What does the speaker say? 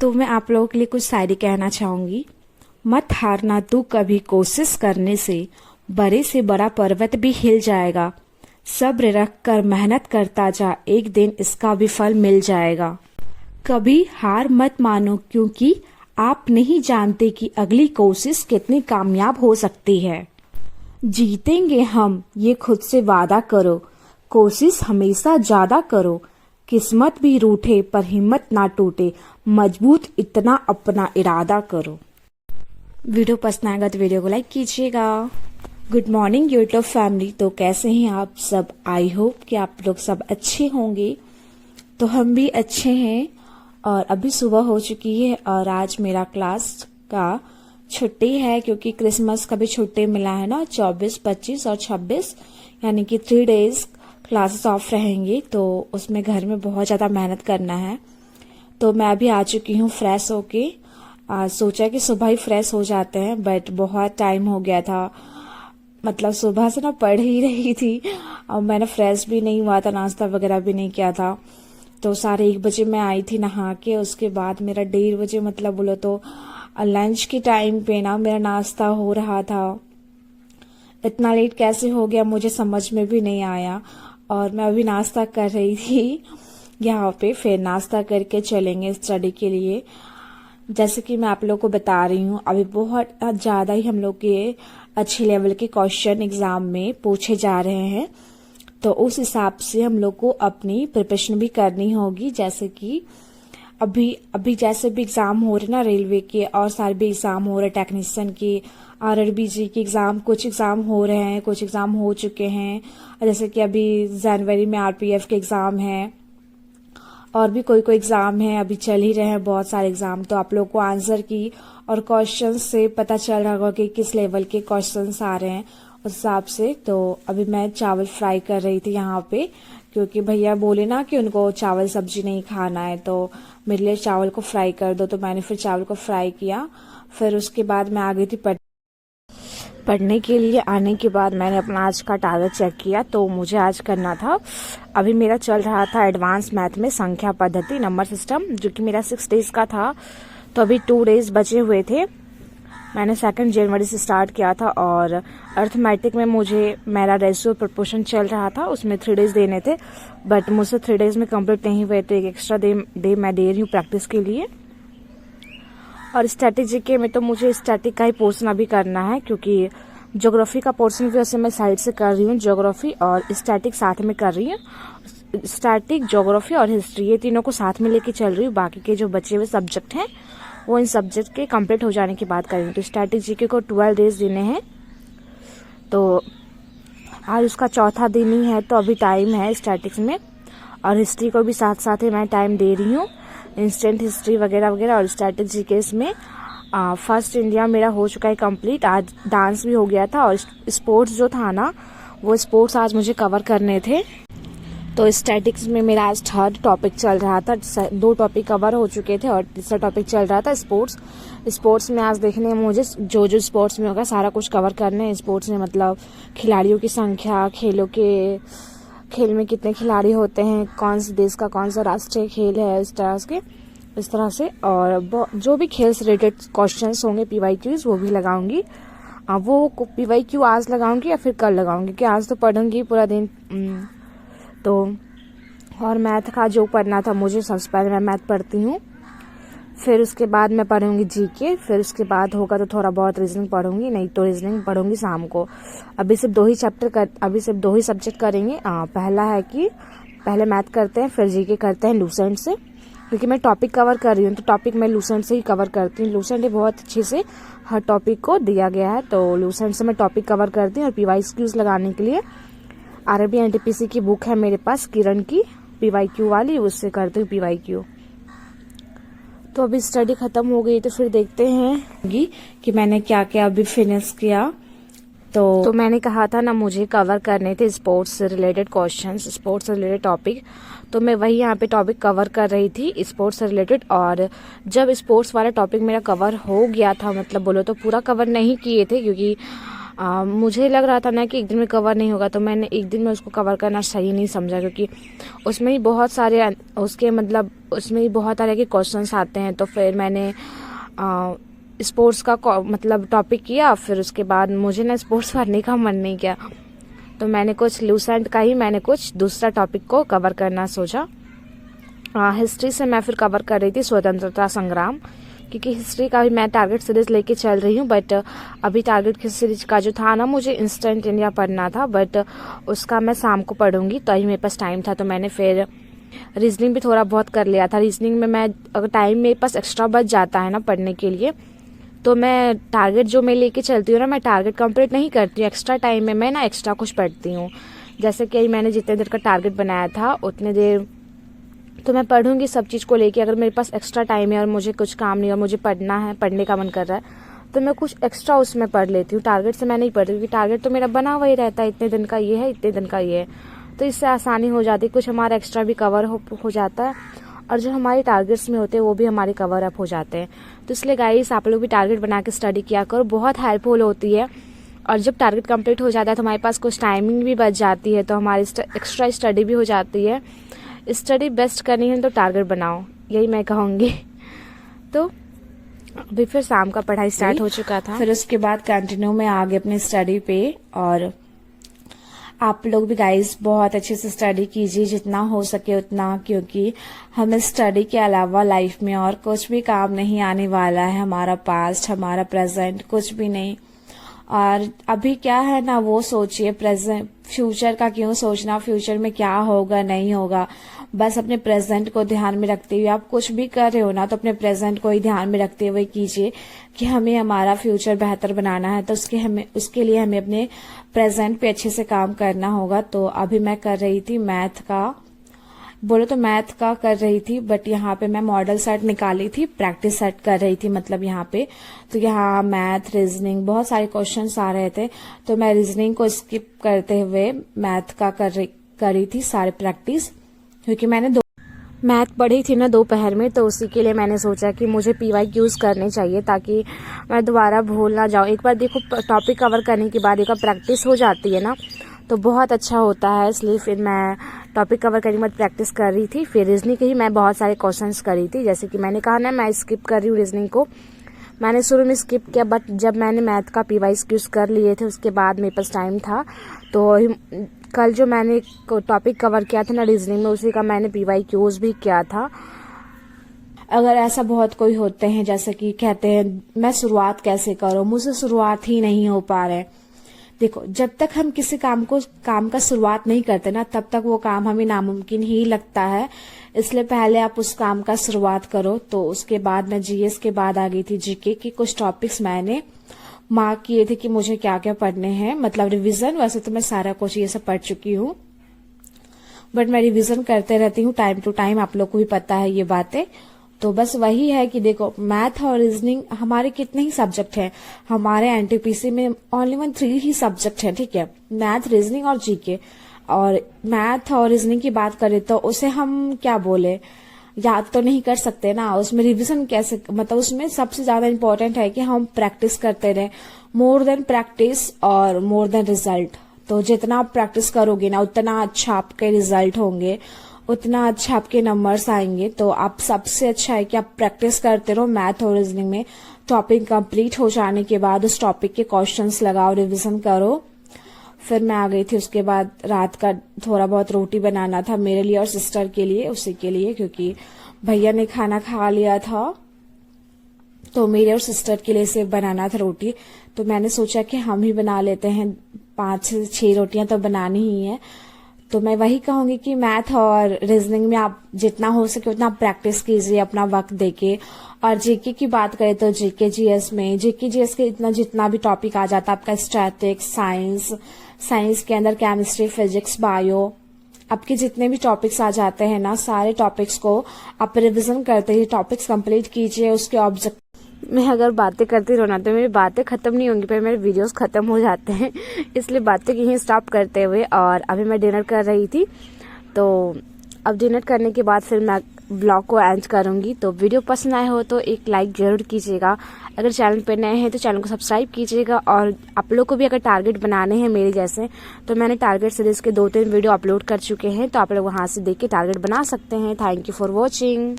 तो मैं आप लोगों के लिए कुछ शायरी कहना चाहूँगी। मत हारना तू कभी कोशिश करने से, बड़े से बड़ा पर्वत भी हिल जाएगा। सब्र रख कर मेहनत करता जा, एक दिन इसका भी फल मिल जाएगा। कभी हार मत मानो क्योंकि आप नहीं जानते कि अगली कोशिश कितनी कामयाब हो सकती है। जीतेंगे हम ये खुद से वादा करो, कोशिश हमेशा ज्यादा करो। किस्मत भी रूठे पर हिम्मत ना टूटे, मजबूत इतना अपना इरादा करो। वीडियो पसंद आएगा तो वीडियो को लाइक कीजिएगा। Good morning YouTube family. तो कैसे हैं आप सब? आई होप कि आप लोग सब अच्छे होंगे। तो हम भी अच्छे हैं और अभी सुबह हो चुकी है और आज मेरा क्लास का छुट्टी है क्योंकि क्रिसमस का भी छुट्टी मिला है ना, 24, 25 और 26 यानी कि 3 डेज क्लासेस ऑफ रहेंगी। तो उसमें घर में बहुत ज़्यादा मेहनत करना है। तो मैं अभी आ चुकी हूँ फ्रेश होके। सोचा कि सुबह ही फ्रेश हो जाते हैं बट बहुत टाइम हो गया था, मतलब सुबह से ना पढ़ ही रही थी और मैंने फ्रेश भी नहीं हुआ था, नाश्ता वगैरह भी नहीं किया था। तो 1:30 बजे मैं आई थी नहा के। उसके बाद मेरा 1:30 बजे मतलब बोलो तो लंच के टाइम पे ना मेरा नाश्ता हो रहा था। इतना लेट कैसे हो गया मुझे समझ में भी नहीं आया और मैं अभी नाश्ता कर रही थी यहाँ पे। फिर नाश्ता करके चलेंगे स्टडी के लिए। जैसे कि मैं आप लोगों को बता रही हूँ, अभी बहुत ज़्यादा ही हम लोग के अच्छे लेवल के क्वेश्चन एग्जाम में पूछे जा रहे हैं। तो उस हिसाब से हम लोग को अपनी प्रिपरेशन भी करनी होगी। जैसे कि अभी जैसे भी एग्जाम हो रहे ना रेलवे के और सारे भी एग्जाम हो रहे, टेक्नीशियन के, RRBG के एग्जाम, कुछ एग्जाम हो रहे हैं, कुछ एग्जाम हो चुके हैं। जैसे कि अभी जनवरी में RPF के एग्जाम है और भी कोई एग्जाम है, अभी चल ही रहे हैं बहुत सारे एग्जाम। तो आप लोग को आंसर की और क्वेश्चन से पता चल रहा होगा कि किस लेवल के क्वेश्चंस आ रहे हैं उस हिसाब से। तो अभी मैं चावल फ्राई कर रही थी यहाँ पे क्योंकि भैया बोले ना कि उनको चावल सब्जी नहीं खाना है, तो मेरे लिए चावल को फ्राई कर दो। तो मैंने फिर चावल को फ्राई किया। फिर उसके बाद मैं आ गई थी पढ़ने के लिए। आने के बाद मैंने अपना आज का टारगेट चेक किया तो मुझे आज करना था, अभी मेरा चल रहा था एडवांस मैथ में संख्या पद्धति नंबर सिस्टम, जो कि मेरा 6 डेज का था। तो अभी 2 डेज बचे हुए थे। मैंने 2 जनवरी से स्टार्ट किया था और अर्थमेटिक में मुझे मेरा रेशियो प्रोपोर्शन चल रहा था, उसमें 3 डेज देने थे बट मुझसे 3 डेज में कंप्लीट नहीं हुए। तो एक एक्स्ट्रा डे मैं दे रही हूँ प्रैक्टिस के लिए। और स्टैटिक जीके में तो मुझे स्टैटिक का ही पोर्शन अभी करना है क्योंकि ज्योग्राफी का पोर्शन भी वैसे मैं साइड से कर रही हूँ, ज्योग्राफी और स्टैटिक साथ में कर रही हूँ। स्टैटिक, ज्योग्राफी और हिस्ट्री ये तीनों को साथ में लेके चल रही हूँ। बाकी के जो बचे हुए सब्जेक्ट हैं वो इन सब्जेक्ट के कंप्लीट हो जाने के बाद करेंगे। तो स्टैटिक जीके को 12 डेज देने हैं। तो आज उसका चौथा दिन ही है तो अभी टाइम है स्टैटिक्स में। और हिस्ट्री को भी साथ साथ ही मैं टाइम दे रही हूँ, इंस्टेंट हिस्ट्री वगैरह वगैरह। और स्टैटिक जीके में फर्स्ट इंडिया मेरा हो चुका है कंप्लीट। आज डांस भी हो गया था और स्पोर्ट्स जो था ना वो स्पोर्ट्स आज मुझे कवर करने थे। तो स्टैटिक्स में मेरा आज 3rd टॉपिक चल रहा था। 2 टॉपिक कवर हो चुके थे और तीसरा टॉपिक चल रहा था स्पोर्ट्स में आज देखने में मुझे जो स्पोर्ट्स में होगा सारा कुछ कवर करने हैं। स्पोर्ट्स में मतलब खिलाड़ियों की संख्या, खेल में कितने खिलाड़ी होते हैं, कौन से देश का कौन सा राष्ट्रीय खेल है, इस तरह से। और जो भी खेल से रिलेटेड क्वेश्चंस होंगे PYQs वो भी लगाऊंगी। वो PYQ आज लगाऊंगी या फिर कल लगाऊंगी कि आज तो पढ़ूंगी पूरा दिन। तो और मैथ का जो पढ़ना था मुझे, सबसे पहले मैं मैथ पढ़ती हूँ, फिर उसके बाद मैं पढ़ूंगी जीके, फिर उसके बाद होगा तो थोड़ा बहुत रीजनिंग पढ़ूंगी, नहीं तो रीजनिंग पढ़ूंगी शाम को। अभी सिर्फ 2 ही सब्जेक्ट करेंगे। पहला है कि पहले मैथ करते हैं फिर जीके करते हैं लूसेंट से, क्योंकि मैं टॉपिक कवर कर रही हूँ तो टॉपिक मैं लूसेंट से ही कवर करती हूँ। लूसेंट बहुत अच्छे से हर टॉपिक को दिया गया है तो लूसेंट से मैं टॉपिक कवर करती हूँ। और PYQs लगाने के लिए RRB NTPC की बुक है मेरे पास, किरण की PYQ वाली, उससे करती हूँ PYQ। तो अभी स्टडी खत्म हो गई तो फिर देखते हैं कि मैंने क्या क्या अभी फिनिश किया। तो मैंने कहा था ना मुझे कवर करने थे स्पोर्ट्स से रिलेटेड क्वेश्चंस, स्पोर्ट्स से रिलेटेड टॉपिक। तो मैं वही यहाँ पे टॉपिक कवर कर रही थी स्पोर्ट्स से रिलेटेड। और जब स्पोर्ट्स वाला टॉपिक मेरा कवर हो गया था, मतलब बोलो तो पूरा कवर नहीं किए थे क्योंकि मुझे लग रहा था ना कि एक दिन में कवर नहीं होगा, तो मैंने एक दिन में उसको कवर करना सही नहीं समझा, क्योंकि उसमें ही बहुत सारे उसके मतलब उसमें ही बहुत तरह के क्वेश्चंस आते हैं। तो फिर मैंने स्पोर्ट्स का मतलब टॉपिक किया, फिर उसके बाद मुझे ना स्पोर्ट्स पढ़ने का मन नहीं किया, तो मैंने कुछ लूसेंट का ही मैंने कुछ दूसरा टॉपिक को कवर करना सोचा। हिस्ट्री से मैं फिर कवर कर रही थी स्वतंत्रता संग्राम, क्योंकि हिस्ट्री का भी मैं टारगेट सीरीज लेके चल रही हूँ। बट अभी टारगेट सीरीज का जो था ना, मुझे इंस्टेंट इंडिया पढ़ना था, बट उसका मैं शाम को पढ़ूंगी, तो अभी मेरे पास टाइम था। तो मैंने फिर रीजनिंग भी थोड़ा बहुत कर लिया था। रीजनिंग में मैं अगर टाइम मेरे पास एक्स्ट्रा बच जाता है ना पढ़ने के लिए, तो मैं टारगेट जो मैं लेके चलती हूँ ना, मैं टारगेट कंप्लीट नहीं करती हूँ, एक्स्ट्रा टाइम में मैं ना एक्स्ट्रा कुछ पढ़ती हूँ। जैसे कि मैंने जितने देर का टारगेट बनाया था उतने देर तो मैं पढ़ूंगी सब चीज़ को लेके। अगर मेरे पास एक्स्ट्रा टाइम है और मुझे कुछ काम नहीं और मुझे पढ़ना है, पढ़ने का मन कर रहा है, तो मैं कुछ एक्स्ट्रा उसमें पढ़ लेती हूँ। टारगेट से मैं नहीं पढ़ती, क्योंकि टारगेट तो मेरा बना हुआ ही रहता है, इतने दिन का ये है, इतने दिन का ये है, तो इससे आसानी हो जाती है, कुछ हमारा एक्स्ट्रा भी कवर हो जाता है, और जो हमारे टारगेट्स में होते हैं वो भी हमारे कवर अप हो जाते हैं। तो इसलिए गाइस, आप लोग भी टारगेट बना के स्टडी किया करो, बहुत हेल्पफुल होती है। और जब टारगेट कंप्लीट हो जाता है तो हमारे पास कुछ टाइमिंग भी बच जाती है, तो हमारी एक्स्ट्रा स्टडी भी हो जाती है। स्टडी बेस्ट करनी है तो टारगेट बनाओ, यही मैं कहूँगी। तो अभी फिर शाम का पढ़ाई स्टार्ट हो चुका था, फिर उसके बाद कंटिन्यू में आगे अपनी स्टडी पे। और आप लोग भी गाइस बहुत अच्छे से स्टडी कीजिए, जितना हो सके उतना, क्योंकि हमें स्टडी के अलावा लाइफ में और कुछ भी काम नहीं आने वाला है। हमारा पास्ट, हमारा प्रेजेंट, कुछ भी नहीं। और अभी क्या है ना, वो सोचिए, प्रेजेंट फ्यूचर का क्यों सोचना, फ्यूचर में क्या होगा नहीं होगा। बस अपने प्रेजेंट को ध्यान में रखते हुए, आप कुछ भी कर रहे हो ना, तो अपने प्रेजेंट को ही ध्यान में रखते हुए कीजिए कि हमें हमारा फ्यूचर बेहतर बनाना है, तो उसके लिए हमें अपने प्रेजेंट पे अच्छे से काम करना होगा। तो अभी मैं कर रही थी मैथ का, बोलो तो मैथ का कर रही थी, बट यहाँ पे मैं मॉडल सेट निकाली थी, प्रैक्टिस सेट कर रही थी, मतलब यहाँ पे। तो यहाँ मैथ, रीजनिंग, बहुत सारे क्वेश्चंस आ रहे थे, तो मैं रीजनिंग को स्किप करते हुए मैथ का कर रही थी सारे प्रैक्टिस, क्योंकि मैंने मैथ पढ़ी थी ना दोपहर में, तो उसी के लिए मैंने सोचा कि मुझे PYQs करने चाहिए, ताकि मैं दोबारा भूल ना जाऊँ। एक बार देखो टॉपिक कवर करने के बाद एक बार प्रैक्टिस हो जाती है ना, तो बहुत अच्छा होता है। इसलिए फिर मैं टॉपिक कवर करने के बाद प्रैक्टिस कर रही थी। फिर रीजनिंग के ही मैं बहुत सारे क्वेश्चंस कर रही थी, जैसे कि मैंने कहा ना, मैं स्किप कर रही हूँ रीजनिंग को। मैंने शुरू में स्किप किया, बट जब मैंने मैथ का PYQs कर लिए थे, उसके बाद मेरे पास टाइम था, तो कल जो मैंने टॉपिक कवर किया था ना रीजनिंग में, उसी का मैंने PYQs भी किया था। अगर ऐसा बहुत कोई होते हैं जैसे कि कहते हैं मैं शुरुआत कैसे करूं, मुझसे शुरुआत ही नहीं हो पा रहे। देखो, जब तक हम किसी काम का शुरुआत नहीं करते ना, तब तक वो काम हमें नामुमकिन ही लगता है। इसलिए पहले आप उस काम का शुरुआत करो। तो उसके बाद मैं GS के बाद आ गई थी GK के कुछ टॉपिक्स मैंने मार्क किए थे कि मुझे क्या क्या पढ़ने हैं, मतलब रिवीजन। वैसे तो मैं सारा कुछ ये सब पढ़ चुकी हूँ, बट मैं रिवीजन करते रहती हूँ टाइम टू टाइम, आप लोग को भी पता है ये बातें। तो बस वही है कि देखो, मैथ और रीजनिंग हमारे कितने ही सब्जेक्ट हैं, हमारे NTPC में ओनली 3 ही सब्जेक्ट है, ठीक है, मैथ, रीजनिंग और GK। और मैथ और रीजनिंग की बात करें तो उसे हम क्या बोले, याद तो नहीं कर सकते ना, उसमें रिवीजन कैसे, मतलब उसमें सबसे ज्यादा इम्पोर्टेंट है कि हम प्रैक्टिस करते रहें। मोर देन प्रैक्टिस और मोर देन रिजल्ट। तो जितना आप प्रैक्टिस करोगे ना, उतना अच्छा आपके रिजल्ट होंगे, उतना अच्छा आपके नंबर्स आएंगे। तो आप सबसे अच्छा है कि आप प्रैक्टिस करते रहो मैथ और रीजनिंग में। टॉपिक कंप्लीट हो जाने के बाद उस टॉपिक के क्वेश्चंस लगाओ, रिवीजन करो। फिर मैं आ गई थी, उसके बाद रात का थोड़ा बहुत रोटी बनाना था मेरे लिए और सिस्टर के लिए, उसी के लिए, क्योंकि भैया ने खाना खा लिया था, तो मेरे और सिस्टर के लिए सिर्फ बनाना था रोटी। तो मैंने सोचा कि हम ही बना लेते हैं, 5 से 6 रोटियां तो बनानी ही है। तो मैं वही कहूंगी कि मैथ और रीजनिंग में आप जितना हो सके उतना प्रैक्टिस कीजिए अपना वक्त देके। और GK की बात करें तो GK GS में, GK GS के जितना भी टॉपिक आ जाता है, आपका स्टैटिक्स, साइंस के अंदर केमिस्ट्री, फिजिक्स, बायो, आपके जितने भी टॉपिक्स आ जाते हैं ना, सारे टॉपिक्स को आप रिवीजन करते ही टॉपिक्स कंप्लीट कीजिए। उसके ऑब्जेक्ट मैं अगर बातें करती रहूँ ना, तो मेरी बातें खत्म नहीं होंगी, फिर मेरे वीडियोस खत्म हो जाते हैं, इसलिए बातें यहीं स्टॉप करते हुए। और अभी मैं डिनर कर रही थी, तो अब डिनर करने के बाद फिर ब्लॉग को एंड करूंगी। तो वीडियो पसंद आए हो तो एक लाइक जरूर कीजिएगा। अगर चैनल पे नए हैं तो चैनल को सब्सक्राइब कीजिएगा। और आप लोग को भी अगर टारगेट बनाने हैं मेरे जैसे, तो मैंने टारगेट सीरीज के 2-3 वीडियो अपलोड कर चुके हैं, तो आप लोग वहां से देख के टारगेट बना सकते हैं। Thank you for watching.